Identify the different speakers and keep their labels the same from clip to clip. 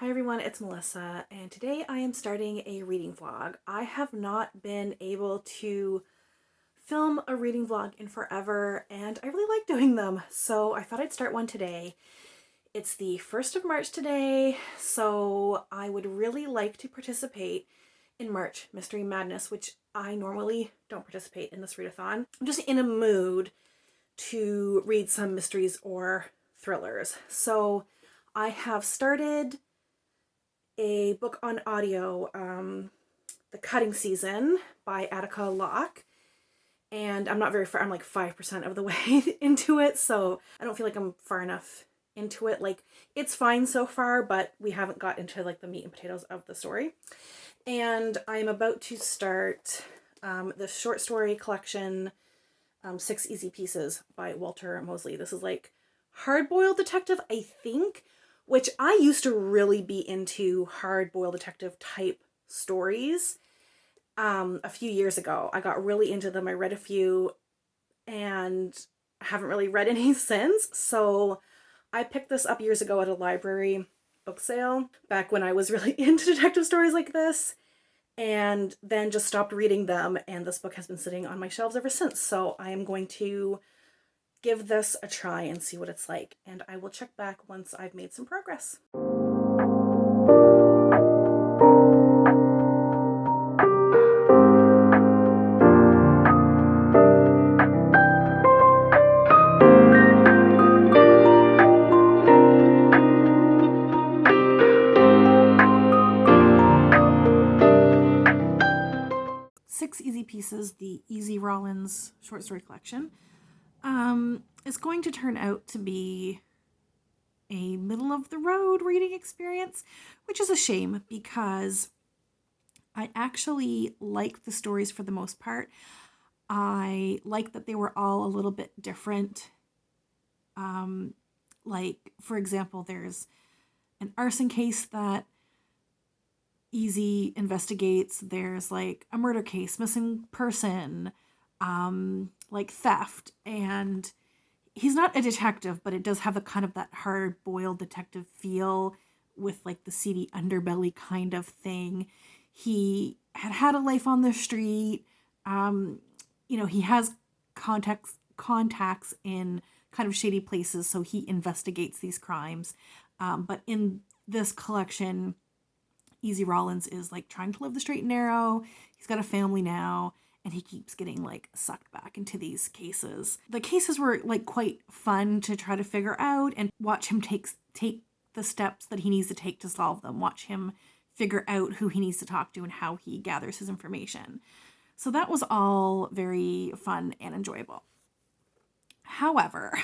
Speaker 1: Hi everyone, it's Melissa, and today I am starting a reading vlog. I have not been able to film a reading vlog in forever, and I really like doing them, so I thought I'd start one today. It's the 1st of March today, so I would really like to participate in March Mystery Madness, which I normally don't participate in this readathon. I'm just in a mood to read some mysteries or thrillers. So I have started a book on audio, The Cutting Season by Attica, Locke. And I'm not very far, I'm like 5% of the way into it, so I don't feel like I'm far enough into it. Like, it's fine so far, but we haven't got into like the meat and potatoes of the story. And I'm about to start the short story collection, 6 Easy Pieces by Walter Mosley. This is like hard-boiled detective, I think, which I used to really be into hard-boiled detective type stories. A few years ago, I got really into them. I read a few and haven't really read any since. So I picked this up years ago at a library book sale back when I was really into detective stories like this, and then just stopped reading them, and this book has been sitting on my shelves ever since. So I am going to give this a try and see what it's like, and I will check back once I've made some progress. Six Easy Pieces, the Easy Rollins short story collection, is going to turn out to be a middle of the road reading experience, which is a shame because I actually like the stories for the most part. I like that they were all a little bit different. Like, for example, there's an arson case that Easy investigates. There's like a murder case, missing person, like theft, and he's not a detective, but it does have a kind of that hard-boiled detective feel with like the seedy underbelly kind of thing. He had a life on the street. He has contacts in kind of shady places, so he investigates these crimes. But in this collection, Easy Rollins is like trying to live the straight and narrow. He's got a family now, and he keeps getting like sucked back into these cases. The cases were like quite fun to try to figure out and watch him take the steps that he needs to take to solve them. Watch him figure out who he needs to talk to and how he gathers his information. So that was all very fun and enjoyable. However,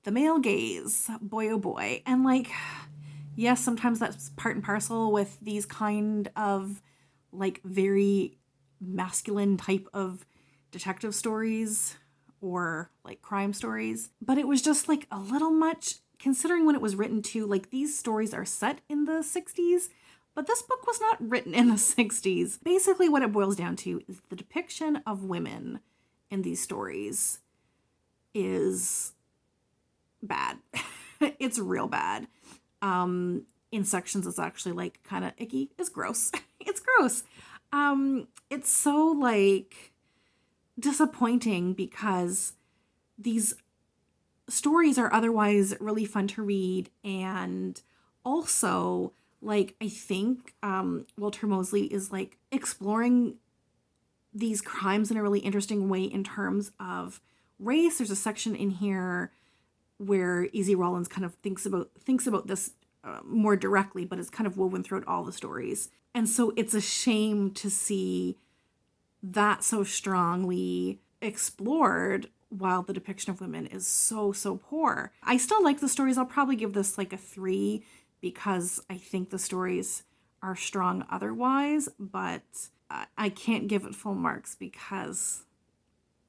Speaker 1: the male gaze, boy oh boy, and like, yes, sometimes that's part and parcel with these kind of like very masculine type of detective stories or like crime stories, but it was just like a little much considering when it was written too. Like, these stories are set in the 60s, but this book was not written in the 60s. Basically what it boils down to is the depiction of women in these stories is bad. It's real bad. In sections it's actually like kind of icky. It's gross. It's gross. It's so like disappointing because these stories are otherwise really fun to read, and also like I think Walter Mosley is like exploring these crimes in a really interesting way in terms of race. There's a section in here where Easy Rollins kind of thinks about this more directly, but it's kind of woven throughout all the stories. And so it's a shame to see that so strongly explored while the depiction of women is so poor. I still like the stories. I'll probably give this like a 3 because I think the stories are strong otherwise, but I can't give it full marks because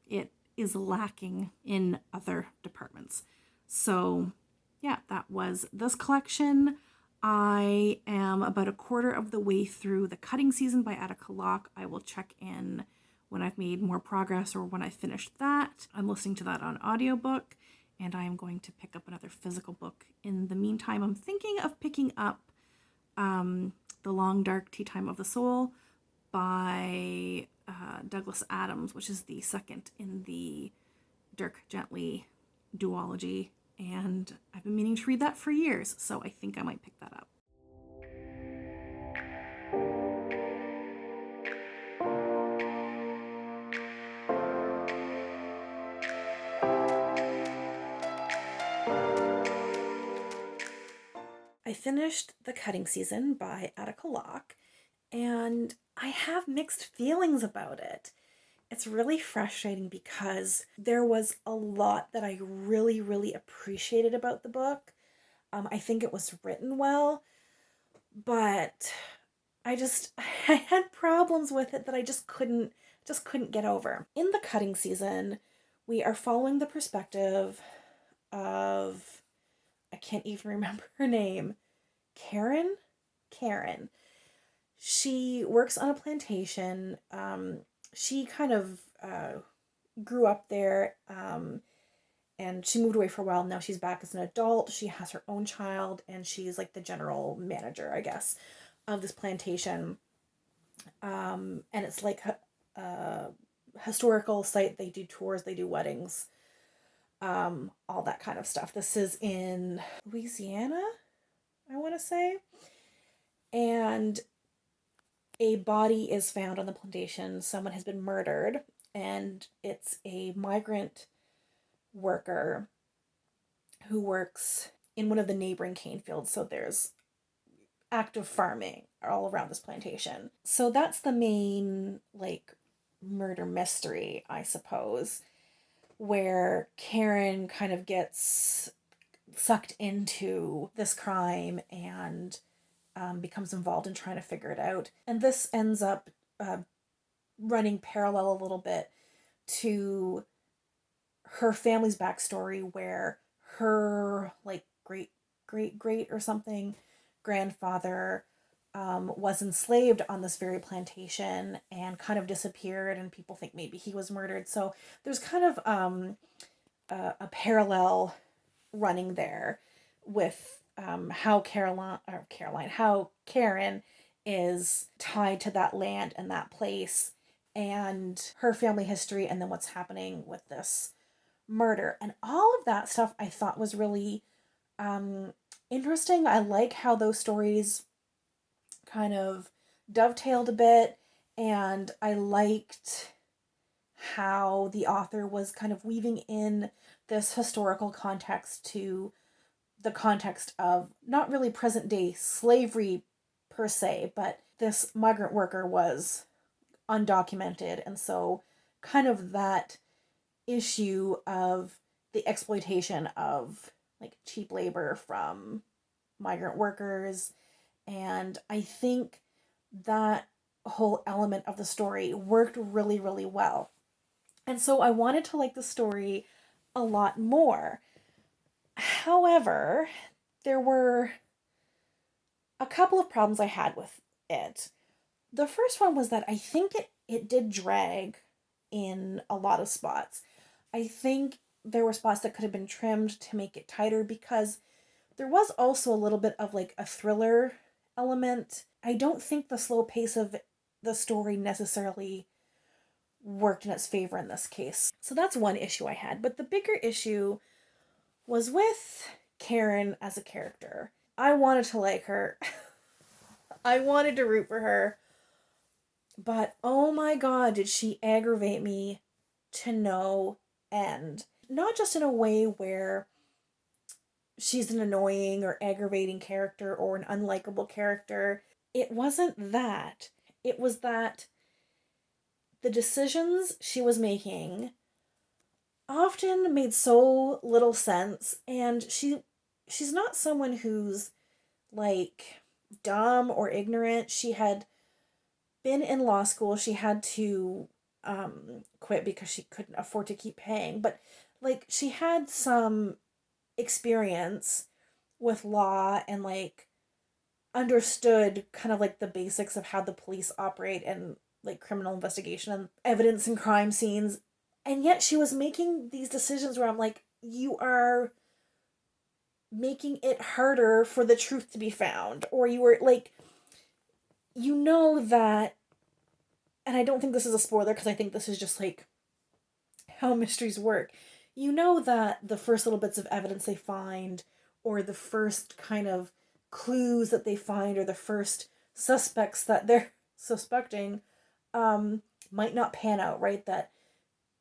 Speaker 1: it is lacking in other departments. So yeah, that was this collection. I am about a quarter of the way through The Cutting Season by Attica Locke. I will check in when I've made more progress or when I finished that. I'm listening to that on audiobook, and I am going to pick up another physical book. In the meantime, I'm thinking of picking up The Long Dark Tea Time of the Soul by Douglas Adams, which is the second in the Dirk Gently duology. And I've been meaning to read that for years, so I think I might pick that up. I finished The Cutting Season by Attica Locke, and I have mixed feelings about it. It's really frustrating because there was a lot that I really, really appreciated about the book. I think it was written well, but I had problems with it that I just couldn't get over. In The Cutting Season, we are following the perspective of, I can't even remember her name, Karen. She works on a plantation. She kind of grew up there, and she moved away for a while. Now she's back as an adult. She has her own child, and she's like the general manager, I guess, of this plantation. And it's like a historical site. They do tours, they do weddings, all that kind of stuff. This is in Louisiana, I want to say. And a body is found on the plantation. Someone has been murdered, and it's a migrant worker who works in one of the neighboring cane fields. So there's active farming all around this plantation. So that's the main, like, murder mystery, I suppose, where Karen kind of gets sucked into this crime and becomes involved in trying to figure it out. And this ends up running parallel a little bit to her family's backstory, where her, like, great or something grandfather was enslaved on this very plantation and kind of disappeared, and people think maybe he was murdered. So there's kind of a parallel running there with how Karen is tied to that land and that place and her family history, and then what's happening with this murder. And all of that stuff I thought was really interesting. I like how those stories kind of dovetailed a bit, and I liked how the author was kind of weaving in this historical context to the context of not really present day slavery per se, but this migrant worker was undocumented, and so kind of that issue of the exploitation of, like, cheap labor from migrant workers. And I think that whole element of the story worked really, really well. And so I wanted to like the story a lot more. However, there were a couple of problems I had with it. The first one was that I think it did drag in a lot of spots. I think there were spots that could have been trimmed to make it tighter, because there was also a little bit of, like, a thriller element. I don't think the slow pace of the story necessarily worked in its favor in this case. So that's one issue I had. But the bigger issue was with Karen as a character. I wanted to like her. I wanted to root for her. But oh my god, did she aggravate me to no end. Not just in a way where she's an annoying or aggravating character or an unlikable character. It wasn't that. It was that the decisions she was making often made so little sense, and she's not someone who's, like, dumb or ignorant. She had been in law school. She had to quit because she couldn't afford to keep paying, but, like, she had some experience with law and, like, understood kind of, like, the basics of how the police operate and, like, criminal investigation and evidence and crime scenes. And yet she was making these decisions where I'm like, you are making it harder for the truth to be found, or you were like, you know that, and I don't think this is a spoiler because I think this is just like how mysteries work. You know that the first little bits of evidence they find, or the first kind of clues that they find, or the first suspects that they're suspecting, might not pan out, right? That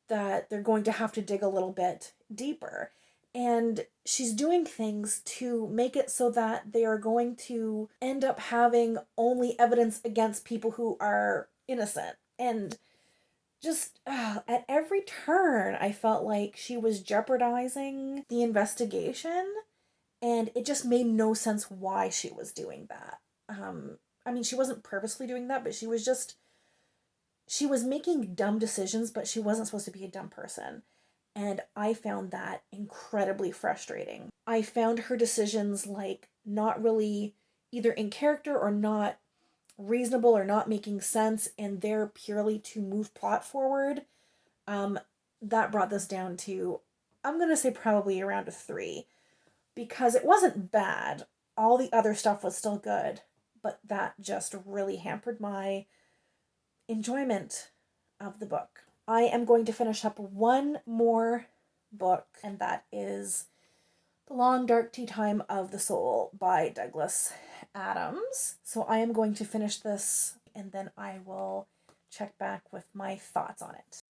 Speaker 1: they're going to have to dig a little bit deeper. And she's doing things to make it so that they are going to end up having only evidence against people who are innocent. And just at every turn, I felt like she was jeopardizing the investigation, and it just made no sense why she was doing that. I mean, she wasn't purposely doing that, but she was making dumb decisions, but she wasn't supposed to be a dumb person. And I found that incredibly frustrating. I found her decisions like not really either in character or not reasonable or not making sense, and they're purely to move plot forward. That brought this down to, I'm going to say probably around a 3, because it wasn't bad. All the other stuff was still good, but that just really hampered my enjoyment of the book. I am going to finish up one more book, and that is The Long Dark Tea Time of the Soul by Douglas Adams. So I am going to finish this, and then I will check back with my thoughts on it.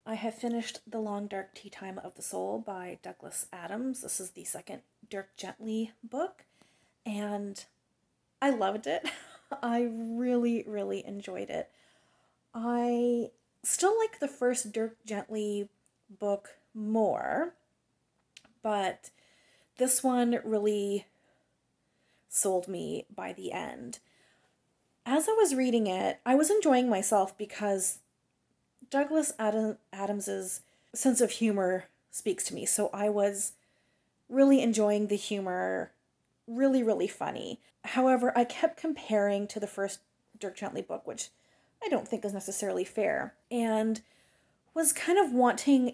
Speaker 1: I have finished The Long Dark Tea Time of the Soul by Douglas Adams. This is the second Dirk Gently book, and I loved it. I really, really enjoyed it. I still like the first Dirk Gently book more, but this one really sold me by the end. As I was reading it, I was enjoying myself because Douglas Adams's sense of humor speaks to me. So I was really enjoying the humor, really, really funny. However, I kept comparing to the first Dirk Gently book, which I don't think is necessarily fair, and was kind of wanting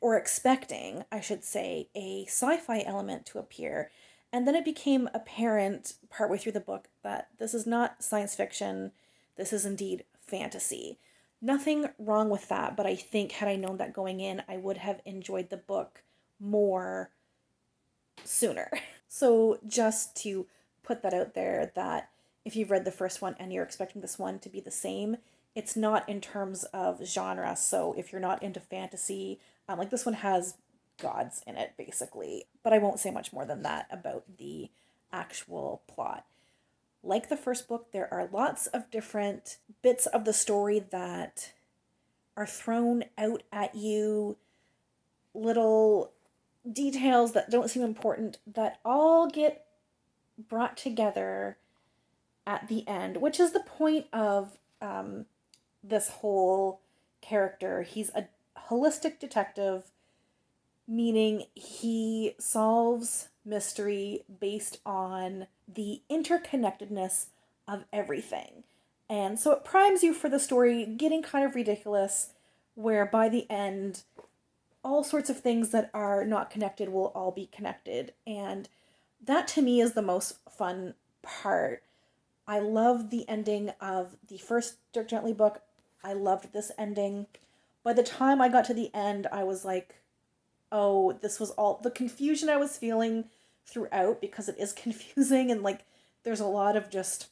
Speaker 1: or expecting, I should say, a sci-fi element to appear. And then it became apparent partway through the book that this is not science fiction, this is indeed fantasy. Nothing wrong with that, but I think had I known that going in, I would have enjoyed the book more sooner. So just to put that out there, that if you've read the first one and you're expecting this one to be the same, it's not in terms of genre. So if you're not into fantasy, like this one has gods in it, basically. But I won't say much more than that about the actual plot. Like the first book, there are lots of different bits of the story that are thrown out at you, little details that don't seem important, that all get brought together at the end, which is the point of this whole character. He's a holistic detective, meaning he solves mystery based on the interconnectedness of everything. And so it primes you for the story getting kind of ridiculous, where by the end, all sorts of things that are not connected will all be connected. And that to me is the most fun part. I love the ending of the first Dirk Gently book. I loved this ending. By the time I got to the end, I was like, oh, this was all the confusion I was feeling throughout, because it is confusing, and like there's a lot of just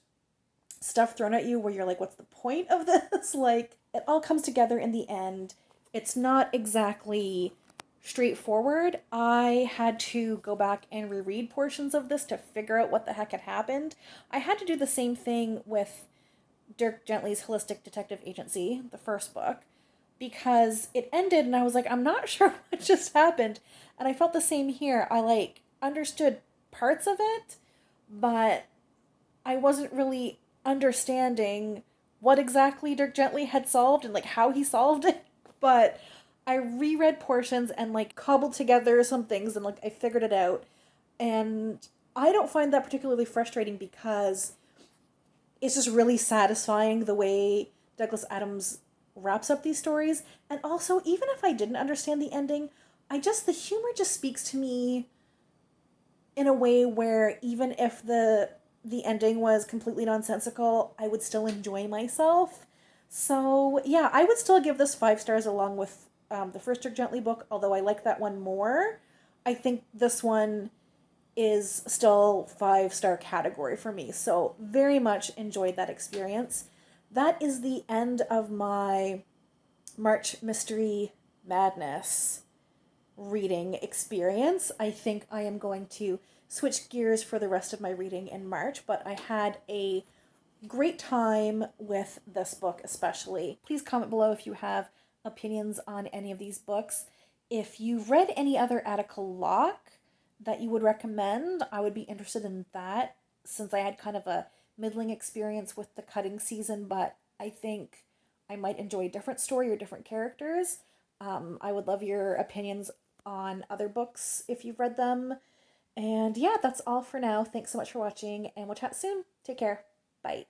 Speaker 1: stuff thrown at you where you're like, what's the point of this? Like, it all comes together in the end. It's not exactly straightforward. I had to go back and reread portions of this to figure out what the heck had happened. I had to do the same thing with Dirk Gently's Holistic Detective Agency, the first book, because it ended and I was like, I'm not sure what just happened. And I felt the same here. I like understood parts of it, but I wasn't really understanding what exactly Dirk Gently had solved and like how he solved it. But I reread portions and like cobbled together some things and like I figured it out. And I don't find that particularly frustrating because it's just really satisfying the way Douglas Adams wraps up these stories. And also, even if I didn't understand the ending, the humor just speaks to me in a way where even if the ending was completely nonsensical, I would still enjoy myself. So yeah, I would still give this 5 stars along with the first Dirk Gently book, although I like that one more. I think this one is still 5 star category for me. So very much enjoyed that experience. That is the end of my March Mystery Madness reading experience. I think I am going to switch gears for the rest of my reading in March, but I had a great time with this book, especially. Please comment below if you have opinions on any of these books. If you've read any other Attica Locke that you would recommend, I would be interested in that, since I had kind of a middling experience with the cutting season, but I think I might enjoy a different story or different characters. I would love your opinions on other books if you've read them. And yeah, that's all for now. Thanks so much for watching, and we'll chat soon. Take care. Bye.